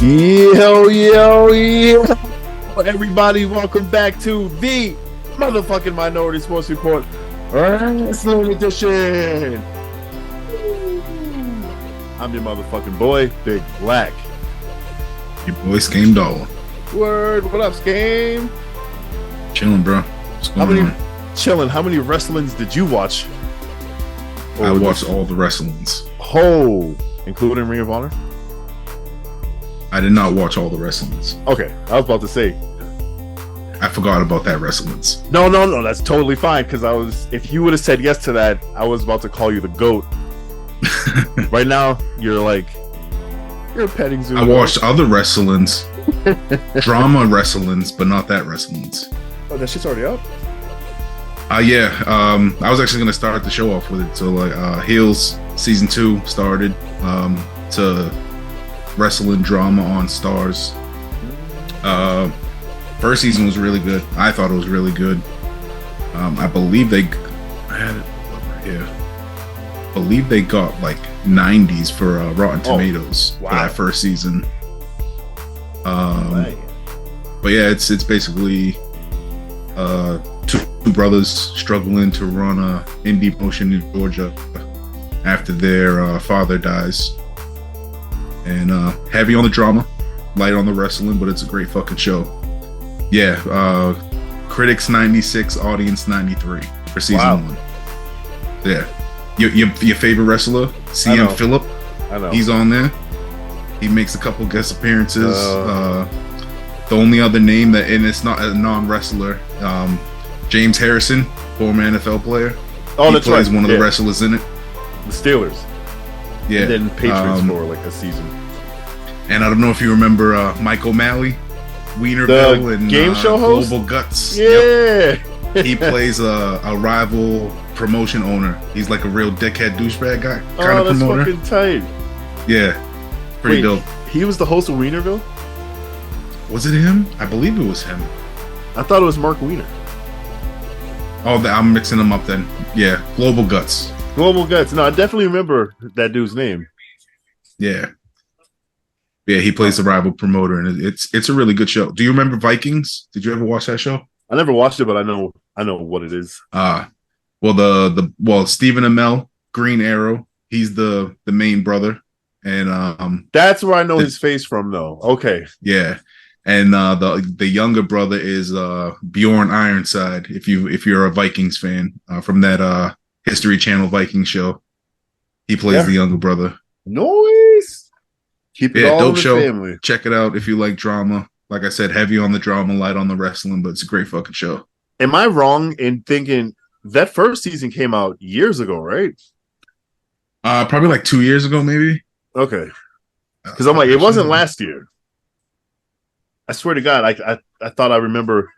Yo. Everybody, welcome back to the motherfucking Minority Sports Report Wrestling Edition. I'm your motherfucking boy, Big Black. Your boy, Skame Doll. Word, what up, Skame? Chilling, bro. What's going on? Chilling. How many wrestlings did you watch? I watched all the wrestlings. Oh, including Ring of Honor? I did not watch all the wrestlings. Okay, I was about to say. I forgot about that wrestlings. No, that's totally fine, because if you would have said yes to that, I was about to call you the GOAT. Right now, you're a petting zoo. I watched other wrestlings, drama wrestlings, but not that wrestlings. Oh, that shit's already up? Yeah. I was actually gonna start the show off with it. So Heels season 2 started. To wrestling drama on Stars. First season was really good. I thought it was really good. I believe I had it right here. I believe they got like 90s for Rotten Tomatoes for that first season. But yeah, it's basically two brothers struggling to run a indie promotion in Georgia after their father dies. And heavy on the drama, light on the wrestling, but it's a great fucking show. Yeah, critics 96, audience 93 for season 1. Yeah, your favorite wrestler, CM Phillip. I know he's on there. He makes a couple guest appearances. The only other name and it's not a non-wrestler, James Harrison, former NFL player. Oh, he that's plays right. one of the wrestlers in it. The Steelers. Yeah, and then Patriots for like a season. And I don't know if you remember Mike O'Malley, Wienerville, and game show host, Global Guts. Yeah, yep. He plays a rival promotion owner. He's like a real dickhead douchebag guy kind of promoter. Fucking tight. Yeah, pretty dope. He was the host of Wienerville. Was it him? I believe it was him. I thought it was Mark Wiener. Oh, I'm mixing them up then. Yeah, Global Guts. Global Guts. No, I definitely remember that dude's name. Yeah, he plays the rival promoter, and it's a really good show. Do you remember Vikings? Did you ever watch that show? I never watched it, but I know what it is. Well, Stephen Amell, Green Arrow. He's the main brother, and that's where I know his face from, though. Okay, yeah, and the younger brother is Bjorn Ironside. If you're a Vikings fan from that History Channel Viking show, he plays the younger brother. Noise. Keep it all dope in the show. family. Check it out if you like drama. Like I said, heavy on the drama, light on the wrestling, but it's a great fucking show. Am I wrong in thinking that first season came out years ago, right? Probably like 2 years ago, maybe. Okay. Because I'm like, it wasn't last year. I swear to God, I thought I remember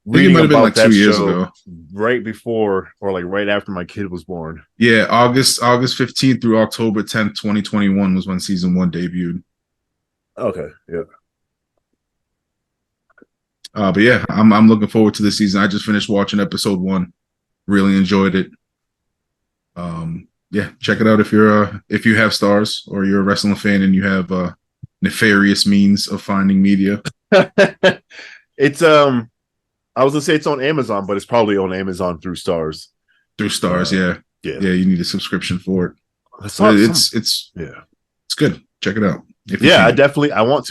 reading it might have been about like that 2 years show ago, right before or like right after my kid was born. Yeah, August 15th through October 10th, 2021 was when season 1 debuted. Okay, yeah. But yeah, I'm looking forward to this season. I just finished watching episode 1. Really enjoyed it. Yeah, check it out if you have Stars or you're a wrestling fan and you have nefarious means of finding media. It's I was gonna say it's on Amazon, but it's probably on Amazon through Stars. Through Stars, yeah. You need a subscription for it. It's good. Check it out. I want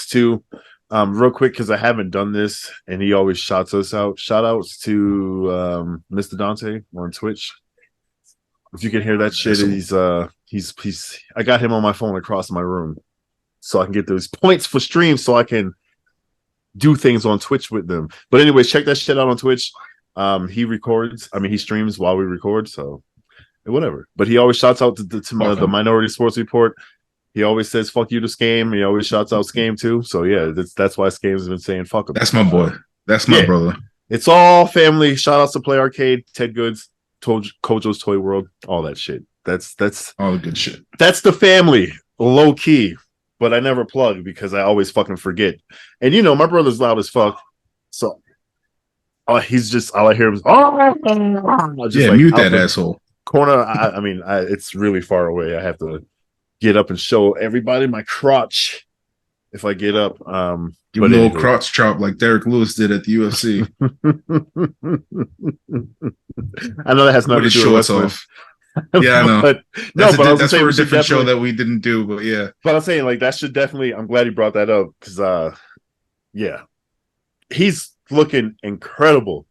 to. Real quick, because I haven't done this, and he always shouts us out. Shout outs to Mr. Dante on Twitch. If you can hear that shit, he's I got him on my phone across my room, so I can get those points for streams, so I can do things on Twitch with them. But anyways, check that shit out on Twitch. He streams while we record, so whatever. But he always shouts out to the Minority Sports Report. He always says "fuck you" to Skame. He always shouts out Skame too. So yeah, that's why Skame's been saying "fuck him." That's my boy. That's my brother. It's all family. Shout outs to Play Arcade, Ted Goods, Kojo's Toy World, all that shit. That's all the good shit. That's the family, low key. But I never plug because I always fucking forget. And my brother's loud as fuck. So he's just, all I hear is, mute that asshole. Corner, it's really far away. I have to get up and show everybody my crotch if I get up. Give him a little crotch chop like Derek Lewis did at the UFC. I know that has nothing to do with wrestling. Off. Yeah, I know. But that's for a different show that we didn't do. But yeah, but I'm saying like that should definitely. I'm glad you brought that up because yeah, he's looking incredible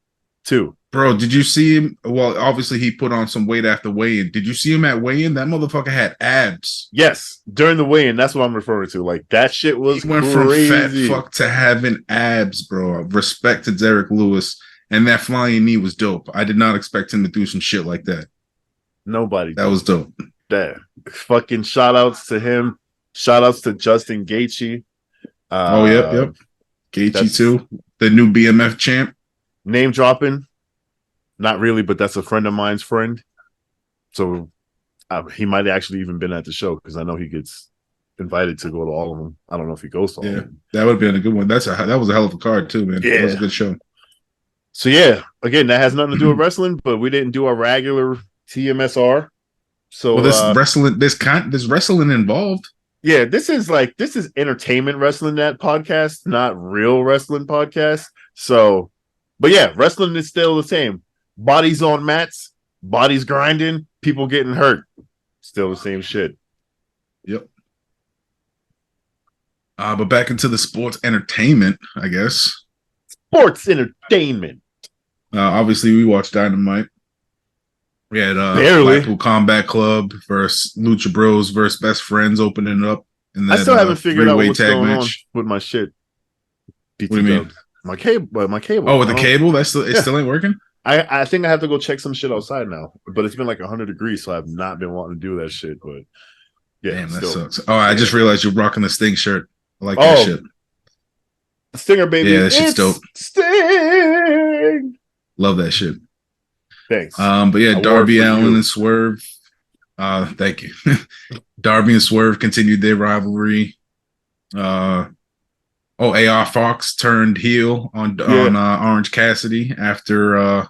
too. Bro, did you see him? Well, obviously he put on some weight after weigh-in. Did you see him at weigh-in? That motherfucker had abs. Yes, during the weigh-in. That's what I'm referring to. Like that shit was he went crazy. From fat fuck to having abs, bro. Respect to Derek Lewis. And that flying knee was dope. I did not expect him to do some shit like that. Nobody. That was dope. That fucking shout outs to him. Shout outs to Justin Gaethje. Yep. Gaethje too. The new BMF champ. Name dropping. Not really, but that's a friend of mine's friend. So he might have actually even been at the show because I know he gets invited to go to all of them. I don't know if he goes to all of them. That would have been a good one. That was a hell of a card too, man. Yeah. That was a good show. So yeah, again, that has nothing to do with wrestling, but we didn't do our regular TMSR. So this wrestling, there's wrestling involved. Yeah, this is entertainment wrestling, that podcast, not real wrestling podcast. So, but yeah, wrestling is still the same. Bodies on mats, bodies grinding, people getting hurt. Still the same shit. Yep. But back into the sports entertainment, I guess. Sports entertainment. Obviously, we watched Dynamite. We had Blackpool Combat Club versus Lucha Bros versus Best Friends opening it up. And I still haven't figured out what's going on with my shit. What do you mean? My cable. Oh, with the cable? It still ain't working? I think I have to go check some shit outside now. But it's been like 100 degrees, so I've not been wanting to do that shit. But yeah. Damn, that sucks. Oh, I just realized you're rocking the Sting shirt. I like that shit. Stinger, baby. Yeah, that shit's dope. Sting! Love that shit. Thanks. But yeah, Darby Allin and Swerve. Thank you. Darby and Swerve continued their rivalry. AR Fox turned heel on Orange Cassidy after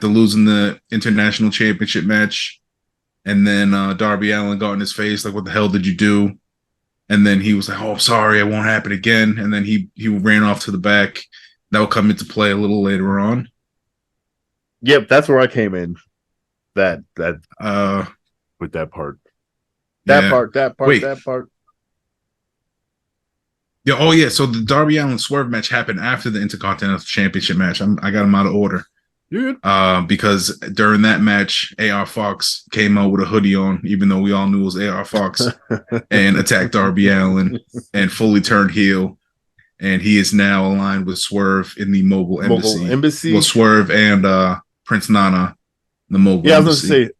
losing the international championship match. And then Darby Allin got in his face like, "What the hell did you do?" And then he was like, "Oh, sorry, it won't happen again." And then he ran off to the back. That will come into play a little later on. Yep, that's where I came in. That with that part. That part. Yeah, oh yeah. So the Darby Allin Swerve match happened after the Intercontinental Championship match. I got them out of order. Dude. Because during that match, AR Fox came out with a hoodie on, even though we all knew it was AR Fox, and attacked Darby Allin and fully turned heel. And he is now aligned with Swerve in the Mobile Embassy. Well, Swerve and Prince Nana, the Mobile Embassy. I was going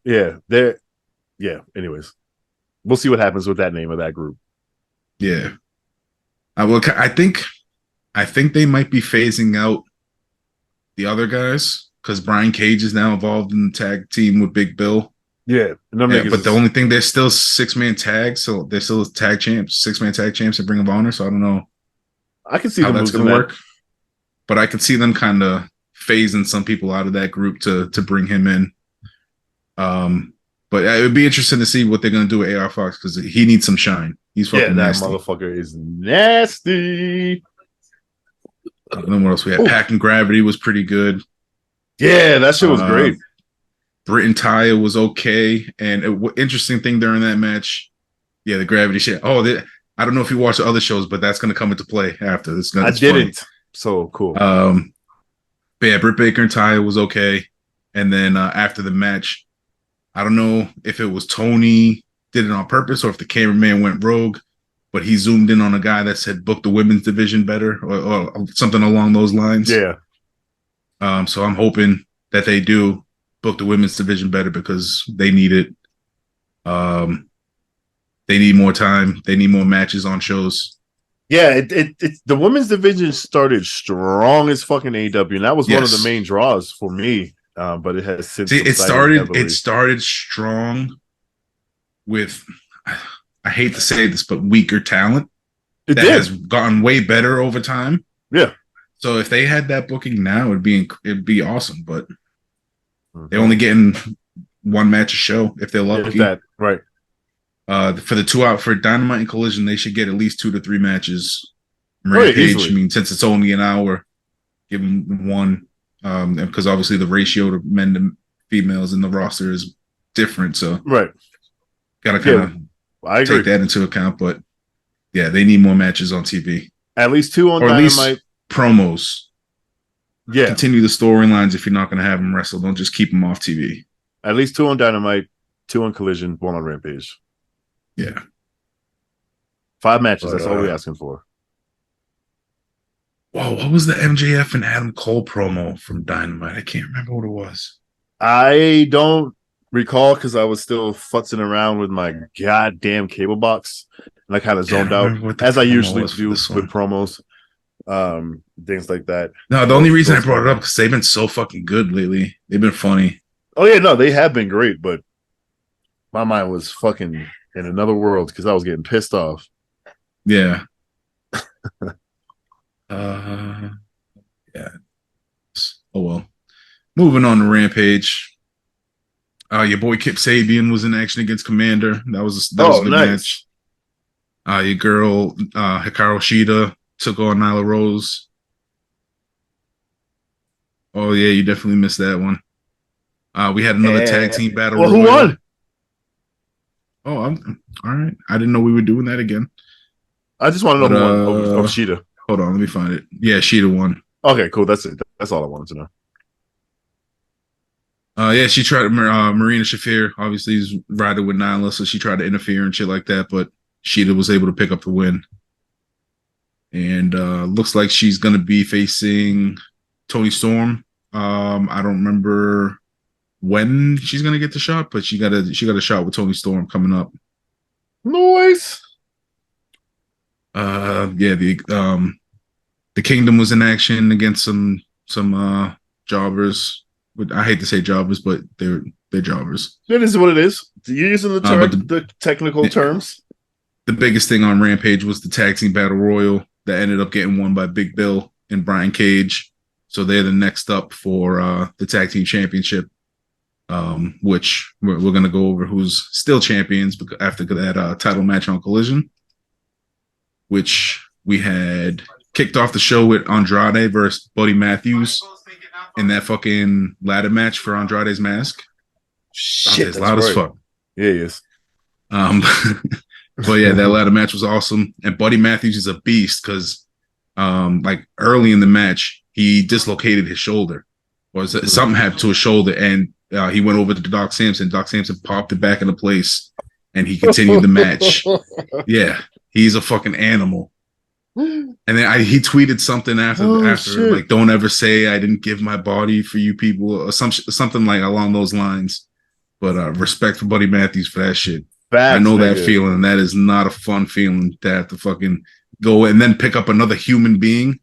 to say, anyways. We'll see what happens with that name of that group. Yeah. I think they might be phasing out the other guys because Brian Cage is now involved in the tag team with Big Bill. Yeah. But the only thing, they're still 6-man tags, so they're still tag champs, 6-man tag champs at Ring of Honor. So I don't know. I can see how that's going to work. But I can see them kind of phasing some people out of that group to bring him in. But it would be interesting to see what they're going to do with AR Fox because he needs some shine. He's fucking nasty. That motherfucker is nasty. And then what else we had? Pack and Gravity was pretty good. Yeah, that shit was great. Britt and Taya was okay. And interesting thing during that match, the Gravity shit. I don't know if you watched the other shows, but that's going to come into play after. I didn't. So cool. But yeah, Britt Baker and Taya was okay. And then after the match, I don't know if it was Tony did it on purpose or if the cameraman went rogue, but he zoomed in on a guy that said book the women's division better or something along those lines. Yeah. So I'm hoping that they do book the women's division better because they need it. They need more time. They need more matches on shows. Yeah, the women's division started strong as fucking AEW, and that was one of the main draws for me. But it has since it started strong with, I hate to say this, but weaker talent. It has gotten way better over time. Yeah. So if they had that booking now, it'd be awesome. But they're only getting one match a show if they're lucky. Right. For the 2 hour for Dynamite and Collision, they should get at least 2 to 3 matches. Oh, yeah, Rampage, I easily. mean, since it's only an hour, give them one. Because obviously the ratio to men to females in the roster is different, so Right. gotta kind Yeah, of I take agree. that into account. But yeah, they need more matches on TV, At least 2 on or at Dynamite. least promos. Yeah. Continue the storylines if you're not going to have them wrestle. Don't just keep them off TV. At least 2 on Dynamite, 2 on Collision, 1 on Rampage. Yeah. 5 matches. That's all we're asking for. Whoa, what was the MJF and Adam Cole promo from Dynamite? I can't remember what it was. I don't recall because I was still futzing around with my goddamn cable box, and I kind of zoned out, as I usually do with promos, things like that. No, the only reason I brought it up because they've been so fucking good lately. They've been funny. Oh yeah, no, they have been great, but my mind was fucking in another world because I was getting pissed off. Yeah. Yeah. Oh well. Moving on to Rampage. Your boy Kip Sabian was in action against Commander. That was a good match. Your girl Hikaru Shida took on Nyla Rose. Oh yeah, you definitely missed that one. We had another tag team battle. Well, who won? Oh, I'm all right. I didn't know we were doing that again. I just want to know who won of Shida. Hold on, let me find it. Yeah, Shida won. Okay, cool. That's it. That's all I wanted to know. Yeah, she tried. Marina Shafir obviously is riding with Nyla, so she tried to interfere and shit like that, but Shida was able to pick up the win. And looks like she's gonna be facing Toni Storm. I don't remember when she's gonna get the shot, but she got a shot with Toni Storm coming up. Nice. Yeah, the Kingdom was in action against some jobbers. I hate to say jobbers, but they're jobbers. It is what it is. You're using the technical terms. The biggest thing on Rampage was the tag team battle royal that ended up getting won by Big Bill and Brian Cage. So they're the next up for the tag team championship, which we're going to go over who's still champions after that title match on Collision, which we had kicked off the show with Andrade versus Buddy Matthews in that fucking ladder match for Andrade's mask. Shit, that's loud as fuck. Yeah, he is. But yeah, that ladder match was awesome. And Buddy Matthews is a beast because like early in the match, he dislocated his shoulder. Or something happened to his shoulder, and he went over to Doc Samson. Doc Samson popped it back into place, and he continued the match. Yeah, he's a fucking animal. And then he tweeted something after like, "Don't ever say I didn't give my body for you people," or something like along those lines. But respect for Buddy Matthews for that shit. I know that feeling. That is not a fun feeling to have to fucking go and then pick up another human being.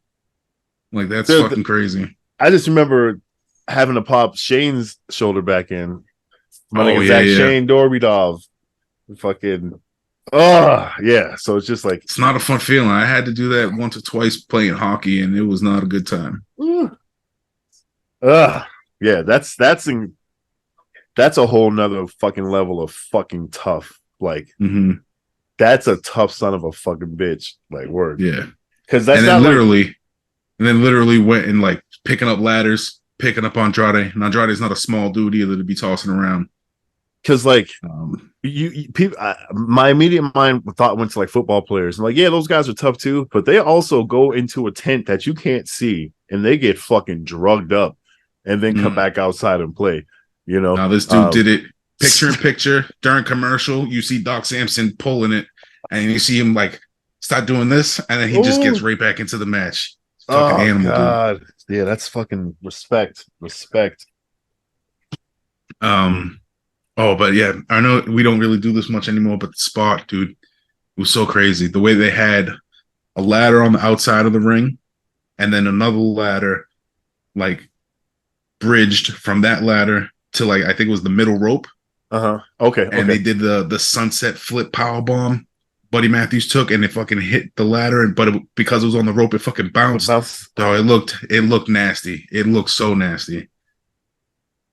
Like, that's fucking crazy. I just remember having to pop Shane's shoulder back in. Shane Dorbidov. Fucking. Oh, yeah. So it's just like. It's not a fun feeling. I had to do that once or twice playing hockey, and it was not a good time. Yeah, that's a whole nother fucking level of fucking tough. Like, that's a tough son of a fucking bitch. Like, word. Yeah. Because that's literally went and like picking up ladders, picking up Andrade. And Andrade's not a small dude either to be tossing around. Because like people, my immediate mind thought went to like football players. And like, yeah, those guys are tough too, but they also go into a tent that you can't see and they get fucking drugged up and then come back outside and play. You know, now this dude did it picture in picture during commercial. You see Doc Samson pulling it, and you see him like start doing this, and then he just gets right back into the match. Fucking animal, God. Dude. Yeah, that's fucking respect. Oh, but yeah, I know we don't really do this much anymore, but the spot, dude, it was so crazy. The way they had a ladder on the outside of the ring, and then another ladder, like bridged from that ladder to like I think it was the middle rope. Okay. And they did the sunset flip power bomb. Buddy Matthews took, and it fucking hit the ladder, but because it was on the rope, it fucking bounced. So it looked nasty. It looked so nasty.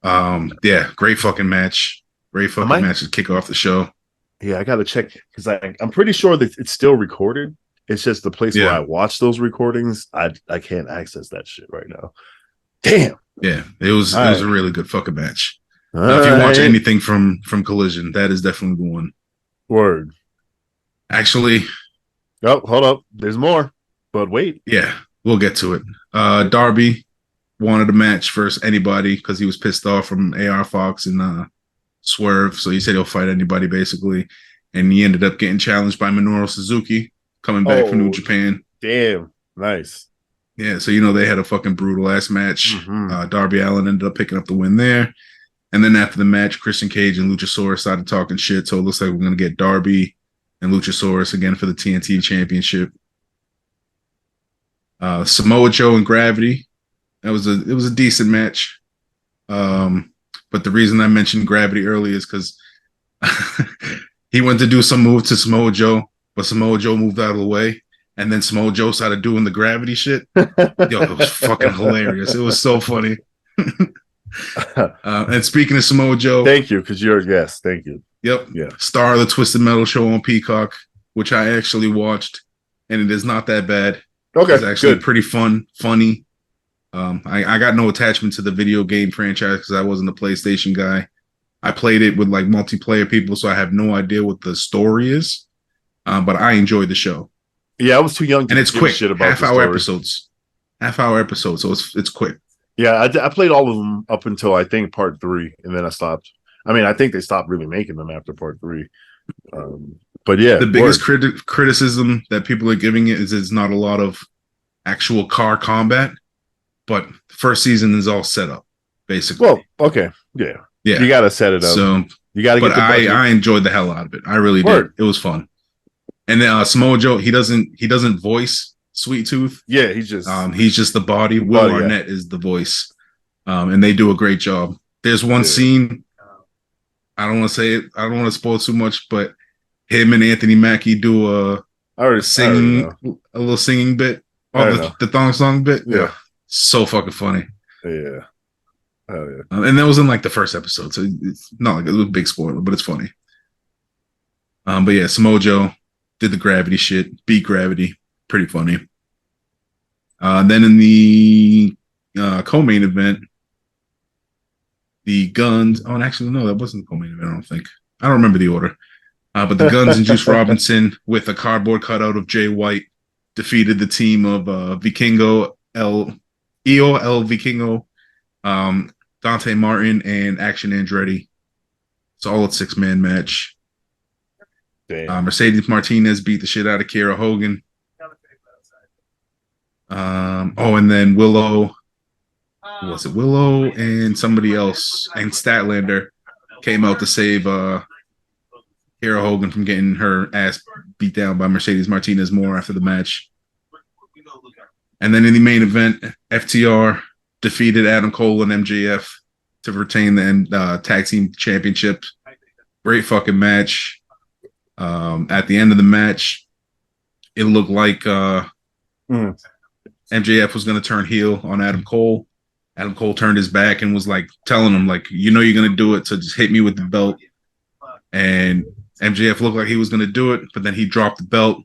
Yeah, great fucking match. Great fucking match to kick off the show. Yeah, I gotta check because I'm pretty sure that it's still recorded. It's just the place where I Yeah, watch those recordings. I can't access that shit right now. Damn. yeah. All It was right. a really good fucking match. All If you watch right. anything from Collision, that is definitely the one. Word. Actually, Oh, hold up. There's more. But wait. yeah, we'll get to it. Darby wanted a match versus anybody because he was pissed off from AR Fox and Swerve. So he said he'll fight anybody basically. And he ended up getting challenged by Minoru Suzuki coming back from New Oh, Japan. damn. Nice. Yeah, so they had a fucking brutal ass match. Mm-hmm. Darby Allin ended up picking up the win there. And then after the match, Christian Cage and Luchasaurus started talking shit. So it looks like we're gonna get Darby and Luchasaurus again for the TNT Championship. Samoa Joe and Gravity. It was a decent match. But the reason I mentioned Gravity early is because he went to do some move to Samoa Joe, but Samoa Joe moved out of the way. And then Samoa Joe started doing the gravity shit. Yo, it was fucking hilarious. It was so funny. And speaking of Samoa Joe, Thank you, because you're a guest. Thank you. yep, Yeah. star of the Twisted Metal show on Peacock, which I actually watched, and it is not that bad. Okay. It's actually Good. pretty funny. I got no attachment to the video game franchise because I wasn't a PlayStation guy. I played it with like multiplayer people, so I have no idea what the story is. But I enjoyed the show. Yeah, I was too young to And it's give quick. shit about Half-hour episodes. Half-hour episodes, so it's quick. Yeah, I played all of them up until I think part 3, and then I stopped. I mean, I think they stopped really making them after part 3. But yeah, The biggest criticism that people are giving it is it's not a lot of actual car combat, but the first season is all set up, basically. Well, okay, yeah, yeah, you got to set it up. So you got to get but the budget. I enjoyed the hell out of it. I really Word. did. It was fun. And then Samoa Joe, he doesn't voice Sweet Tooth. Yeah, he's just the body. Will Arnett is the voice, and they do a great job. There's one scene. I don't want to say it. I don't want to spoil too much, but him and Anthony Mackie do a little singing bit, the thong song bit. Yeah, so fucking funny. Yeah, and that was in like the first episode, so it's not like a big spoiler, but it's funny. But yeah, Samoa Joe did the gravity shit, beat Gravity, pretty funny. Then in the co-main event, the Guns. Oh, and actually, no, that wasn't the co-main event. I don't think. I don't remember the order. But the Guns and Juice Robinson, with a cardboard cutout of Jay White, defeated the team of Vikingo El Vikingo, Dante Martin, and Action Andretti. Solid 6-man match. Mercedes Martinez beat the shit out of Kiera Hogan. And then Willow and somebody else and Statlander came out to save Kiera Hogan from getting her ass beat down by Mercedes Martinez more after the match. And then in the main event, FTR defeated Adam Cole and MJF to retain the tag team championship. Great fucking match. At the end of the match, it looked like MJF was going to turn heel on Adam Cole. Adam Cole turned his back and was like telling him, like, you know, you're going to do it, so just hit me with the belt. And MJF looked like he was going to do it, but then he dropped the belt.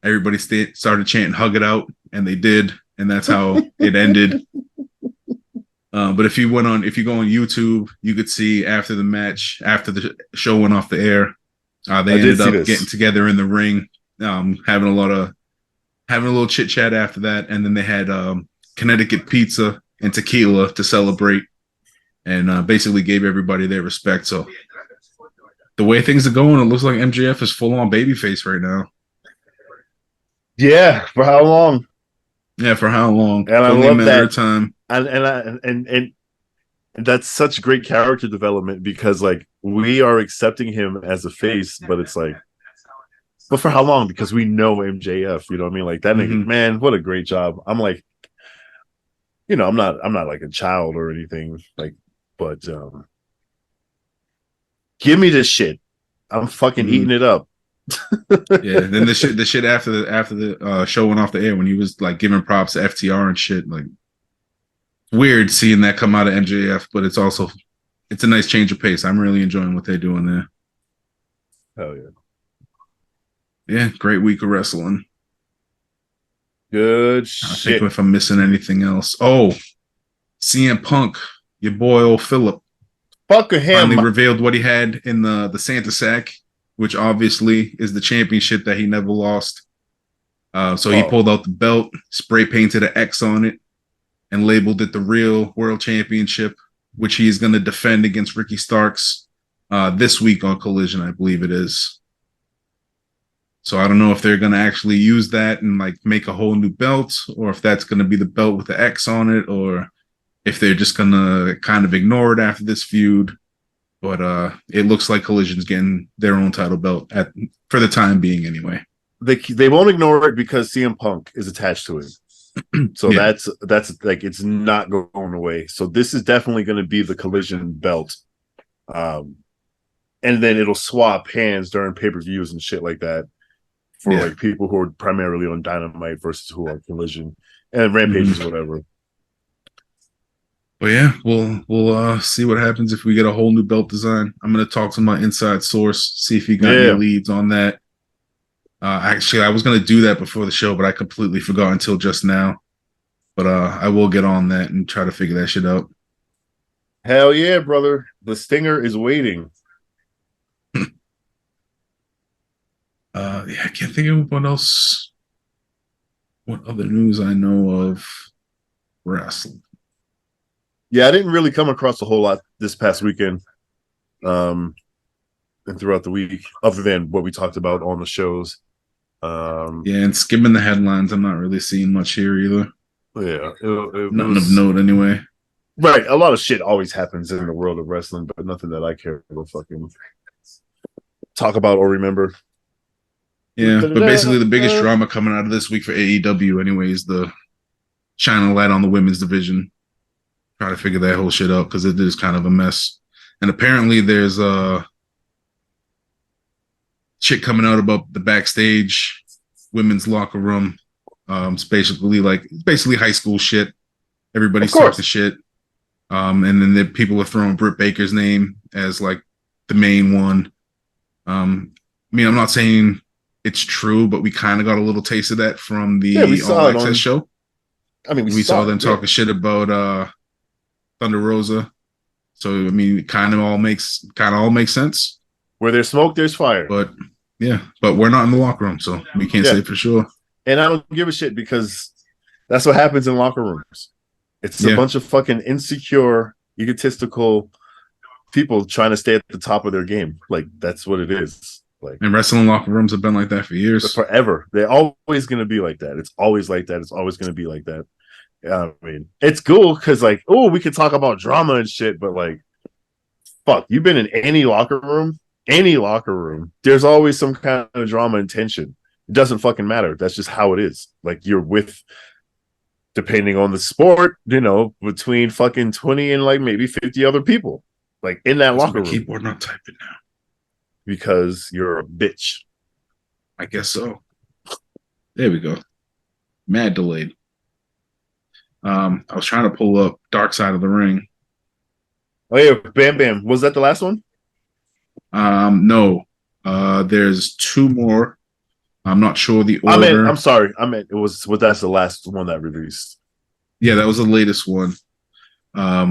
Everybody started chanting, "Hug it out," and they did, and that's how it ended. But if you go on YouTube, you could see after the match, after the show went off the air, they ended up getting together in the ring, having a little chit chat after that, and then they had Connecticut pizza and tequila to celebrate, and basically gave everybody their respect. So the way things are going, it looks like MJF is full on babyface right now. Yeah, for how long? Yeah, for how long? And I love that time. And that's such great character development because like we are accepting him as a face, but it's like, but for how long? Because we know MJF, you know what I mean? Like that nigga, man, what a great job. I'm like, you know, I'm not like a child or anything, like, but give me this shit. I'm fucking eating it up. Yeah, then the shit after the show went off the air when he was like giving props to FTR and shit, like weird seeing that come out of MJF, but it's a nice change of pace. I'm really enjoying what they're doing there. Hell yeah. Yeah, great week of wrestling. Good I think shit. if I'm missing anything else. Oh, CM Punk, your boy old Philip, Fuck finally him. revealed what he had in the Santa sack, which obviously is the championship that he never lost. So he Oh, pulled out the belt, spray painted an X on it, and labeled it the real World Championship, which he is going to defend against Ricky Starks this week on Collision, I believe it is. So I don't know if they're going to actually use that and like make a whole new belt, or if that's going to be the belt with the X on it, or if they're just going to kind of ignore it after this feud. But it looks like Collision's getting their own title belt for the time being, anyway. they won't ignore it because CM Punk is attached to it. So Yeah, that's like it's not going away. So this is definitely going to be the Collision belt. And then it'll swap hands during pay-per-views and shit like that for yeah. like people who are primarily on Dynamite versus who are Collision and Rampages, whatever. But yeah, we'll see what happens if we get a whole new belt design. I'm gonna talk to my inside source, see if he got any Yeah. leads on that. Actually, I was gonna do that before the show, but I completely forgot until just now. But I will get on that and try to figure that shit out. Hell yeah, brother. The Stinger is waiting. Yeah, I can't think of what else. What other news I know of wrestling? Yeah, I didn't really come across a whole lot this past weekend. And throughout the week, other than what we talked about on the shows. Yeah, and skimming the headlines, I'm not really seeing much here either. Yeah, it Nothing of was note, anyway. right. A lot of shit always happens in the world of wrestling, but nothing that I care to fucking talk about or remember. Yeah, but basically the biggest drama coming out of this week for AEW, anyway, is the shining a light on the women's division. Try to figure that whole shit out because it is kind of a mess. And apparently there's shit coming out about the backstage women's locker room. It's basically high school shit. Everybody's talking shit. And then the people are throwing Britt Baker's name as like the main one. I mean, I'm not saying it's true, but we kind of got a little taste of that from the All Access show. I mean, we saw them talking shit about Thunder Rosa. So I mean, it kind of all makes sense. Where there's smoke, there's fire. But yeah, but we're not in the locker room, so we can't say for sure. And I don't give a shit because that's what happens in locker rooms. It's a bunch of fucking insecure, egotistical people trying to stay at the top of their game. Like that's what it is. Like, and wrestling locker rooms have been like that for years, forever. They're always going to be like that. It's always like that. It's always going to be like that. I mean, it's cool because like, oh, we could talk about drama and shit, but like, fuck, you've been in any locker room, there's always some kind of drama and tension. It doesn't fucking matter. That's just how it is. Like you're with, depending on the sport, you know, between fucking 20 and like maybe 50 other people, like in that locker room. Keyboard not typing now because you're a bitch. I guess so. There we go. Mad delayed. I was trying to pull up Dark Side of the Ring. Oh yeah, Bam Bam. Was that the last one? No. There's two more. I'm not sure the order. I'm sorry. That's the last one that released. Yeah, that was the latest one. But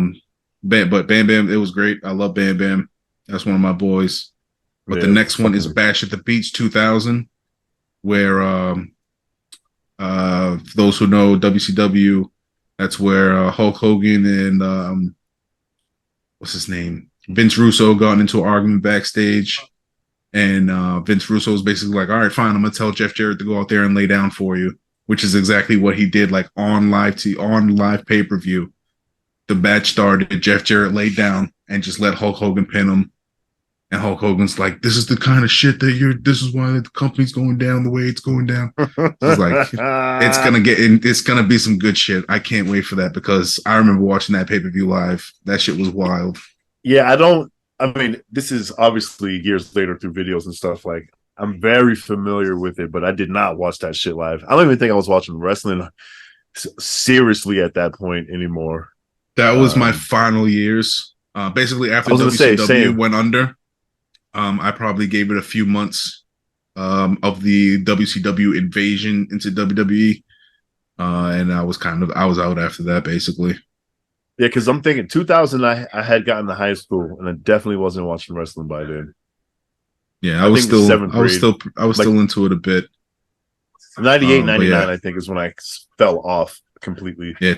Bam Bam, it was great. I love Bam Bam. That's one of my boys. But the next one is Bash at the Beach 2000, where those who know WCW, that's where Hulk Hogan and what's his name? Vince Russo got into an argument backstage. And Vince Russo was basically like, all right, fine, I'm gonna tell Jeff Jarrett to go out there and lay down for you, which is exactly what he did, like on live pay-per-view. The match started, Jeff Jarrett laid down and just let Hulk Hogan pin him. And Hulk Hogan's like, this is the kind of shit this is why the company's going down the way it's going down. It's like, it's gonna be some good shit. I can't wait for that because I remember watching that pay-per-view live. That shit was wild. Yeah, I mean, this is obviously years later through videos and stuff. Like, I'm very familiar with it, but I did not watch that shit live. I don't even think I was watching wrestling seriously at that point anymore. That was my final years. Basically, after WCW went under, I probably gave it a few months of the WCW invasion into WWE, and I was out after that basically. Yeah, because I'm thinking 2000, I had gotten to high school, and I definitely wasn't watching wrestling by then. Yeah, I think seventh grade. I was still into it a bit. 98, 99, yeah. I think, is when I fell off completely. Yeah,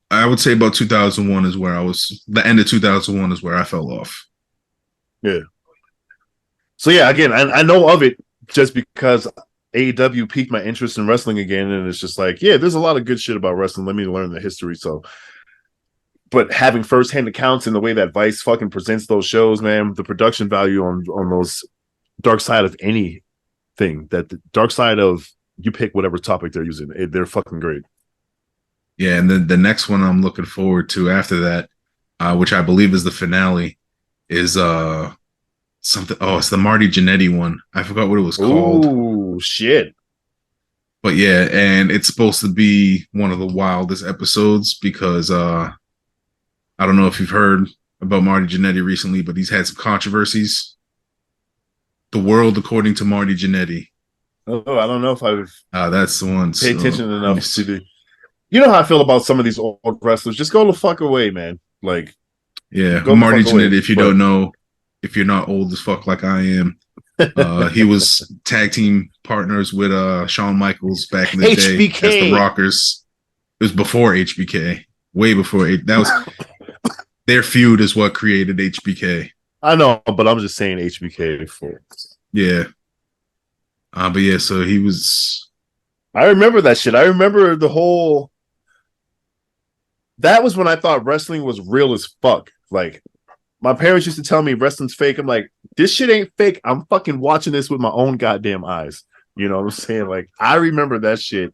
I would say about 2001 is where I was. The end of 2001 is where I fell off. Yeah. So yeah, again, I know of it just because AEW piqued my interest in wrestling again, and it's just like, yeah, there's a lot of good shit about wrestling. Let me learn the history. So, but having firsthand accounts in the way that Vice fucking presents those shows, man, the production value on those Dark Side of anything, that the Dark Side of, you pick whatever topic they're using, they're fucking great. Yeah, and then the next one I'm looking forward to after that, which I believe is the finale, is something. Oh, it's the Marty Jannetty one. I forgot what it was called. Oh shit! But yeah, and it's supposed to be one of the wildest episodes because I don't know if you've heard about Marty Jannetty recently, but he's had some controversies. The World According to Marty Jannetty. Oh, I don't know if I've that's the one. Pay attention enough to the. You know how I feel about some of these old wrestlers. Just go the fuck away, man. Like, yeah, Marty Jannetty. If you don't know, if you're not old as fuck like I am, he was tag team partners with Shawn Michaels back in the day as the Rockers. It was before HBK, way before that was. Their feud is what created HBK. I know, but I'm just saying HBK for. Yeah. But yeah, so he was. I remember that shit. I remember the whole. That was when I thought wrestling was real as fuck. Like, my parents used to tell me wrestling's fake. I'm like, this shit ain't fake. I'm fucking watching this with my own goddamn eyes. You know what I'm saying? Like, I remember that shit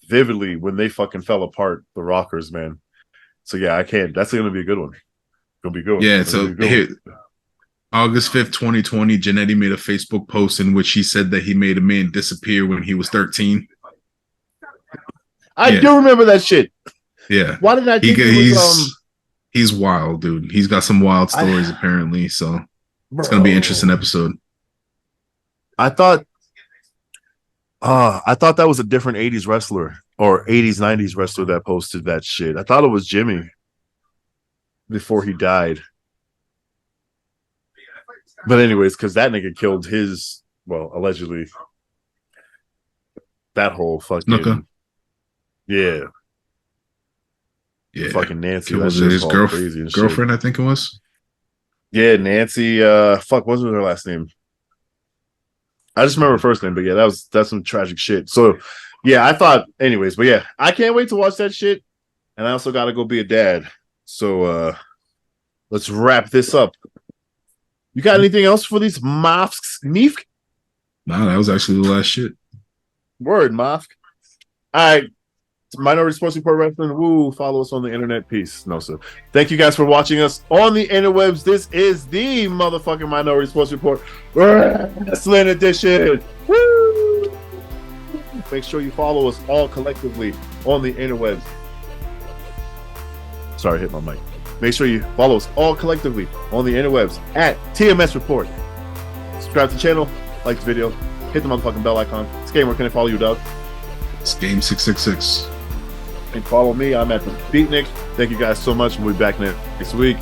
vividly when they fucking fell apart, the Rockers, man. So yeah, I can't. That's gonna be a good one. Gonna be good. Yeah. So here, August 5th, 2020, Jannetty made a Facebook post in which he said that he made a man disappear when he was 13. I do remember that shit. Yeah. Why did I think he's wild, dude. He's got some wild stories apparently, so it's gonna be an interesting episode. I thought that was a different 80s wrestler or 80s, 90s wrestler that posted that shit. I thought it was Jimmy before he died. But anyways, because that nigga killed his, well, allegedly, that whole fucking yeah. Fucking Nancy. Was it his girlfriend? I think it was. Yeah, Nancy. What was her last name? I just remember her first name, but yeah, that's some tragic shit. So yeah, I thought, anyways, but yeah, I can't wait to watch that shit. And I also got to go be a dad. So let's wrap this up. You got anything else for these mosques? Neef? No, that was actually the last shit. Word, mosque. All right. Minority Sports Report Wrestling. Woo. Follow us on the internet. Peace. No, sir. Thank you guys for watching us on the interwebs. This is the motherfucking Minority Sports Report Wrestling Edition. Woo! Make sure you follow us all collectively on the interwebs. Sorry, I hit my mic. Make sure you follow us all collectively on the interwebs at TMS Report. Subscribe to the channel, like the video, hit the motherfucking bell icon. Skate, where can I follow you, Doug? It's Game 666. And follow me. I'm at the Beatnik. Thank you guys so much. We'll be back next week.